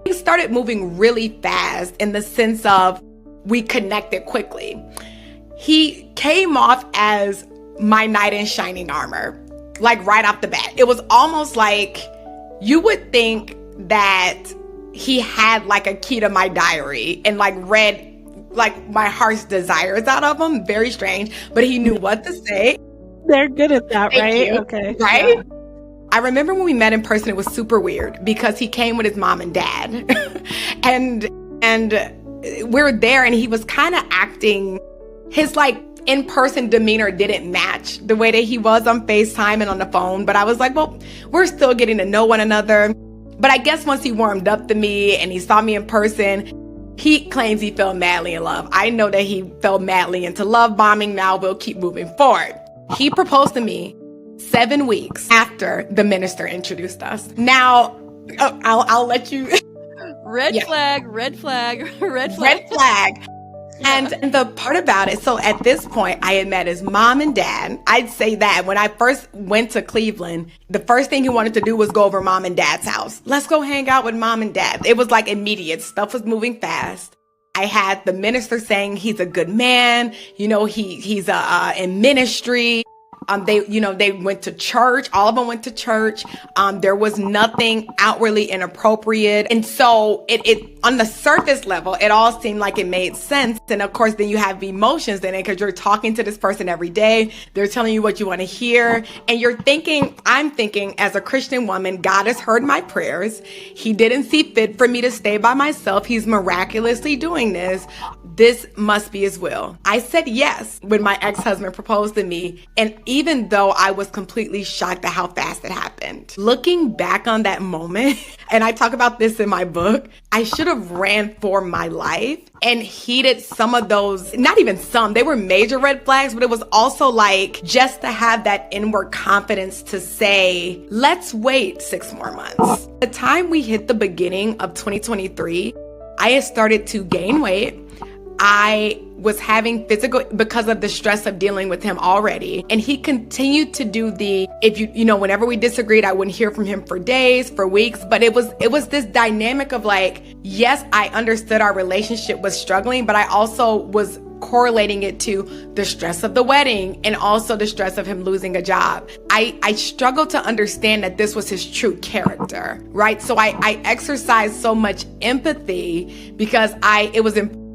Things started moving really fast in the sense of we connected quickly. He came off as my knight in shining armor, like right off the bat. It was almost like you would think that he had like a key to my diary and like read like my heart's desires out of them. Very strange, but he knew what to say. They're good at that, Thank right? you. Okay. Right? Yeah. I remember when we met in person, it was super weird because he came with his mom and dad. and we were there and he was kind of acting, his like in-person demeanor didn't match the way that he was on FaceTime and on the phone. But I was like, well, we're still getting to know one another. But I guess once he warmed up to me and he saw me in person, he claims he fell madly in love. I know that he fell madly into love bombing. Now we'll keep moving forward. He proposed to me 7 weeks after the minister introduced us. Now, I'll let you. Red flag, red flag, red flag. Red flag. And the part about it, so at this point, I had met his mom and dad. I'd say that when I first went to Cleveland, the first thing he wanted to do was go over mom and dad's house. Let's go hang out with mom and dad. It was like immediate. Stuff was moving fast. I had the minister saying he's a good man. You know, he's in ministry. They went to church. All of them went to church. There was nothing outwardly inappropriate. And so it on the surface level, it all seemed like it made sense. And of course, then you have emotions in it because you're talking to this person every day. They're telling you what you want to hear. And I'm thinking as a Christian woman, God has heard my prayers. He didn't see fit for me to stay by myself. He's miraculously doing this. This must be his will. I said yes when my ex-husband proposed to me. And even though I was completely shocked at how fast it happened, looking back on that moment, and I talk about this in my book, I should have ran for my life and heeded some of those, not even some, they were major red flags, but it was also like just to have that inward confidence to say, let's wait 6 more months. The time we hit the beginning of 2023, I had started to gain weight. I was having physical, because of the stress of dealing with him already. And he continued to do whenever we disagreed, I wouldn't hear from him for days, for weeks. But it was this dynamic of like, yes, I understood our relationship was struggling, but I also was correlating it to the stress of the wedding and also the stress of him losing a job. I struggled to understand that this was his true character, right? So I exercised so much empathy because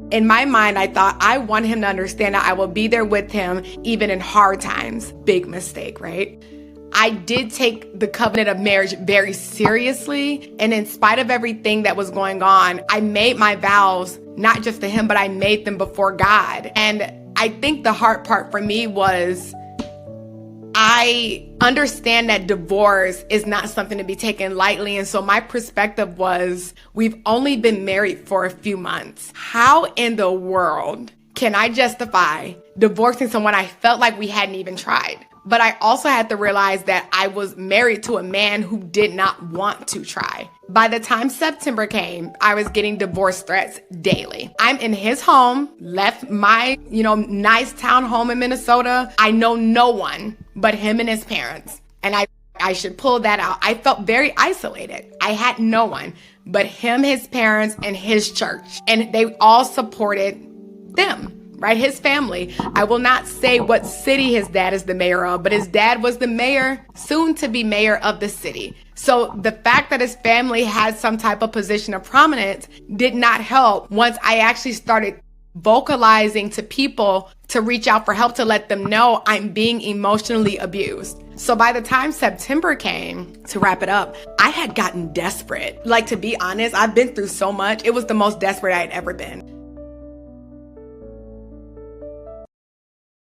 in my mind, I thought I want him to understand that I will be there with him even in hard times. Big mistake, right? I did take the covenant of marriage very seriously. And in spite of everything that was going on, I made my vows, not just to him, but I made them before God. And I think the hard part for me was I understand that divorce is not something to be taken lightly. And so my perspective was, we've only been married for a few months. How in the world can I justify divorcing someone I felt like we hadn't even tried? But I also had to realize that I was married to a man who did not want to try. By the time September came, I was getting divorce threats daily. I'm in his home, left my, nice town home in Minnesota. I know no one but him and his parents. And I should pull that out. I felt very isolated. I had no one but him, his parents, and his church. And they all supported them. Right? His family. I will not say what city his dad is the mayor of, but his dad was the mayor, soon to be mayor of the city. So the fact that his family had some type of position of prominence did not help once I actually started vocalizing to people to reach out for help, to let them know I'm being emotionally abused. So by the time September came, to wrap it up, I had gotten desperate. Like, to be honest, I've been through so much. It was the most desperate I had ever been.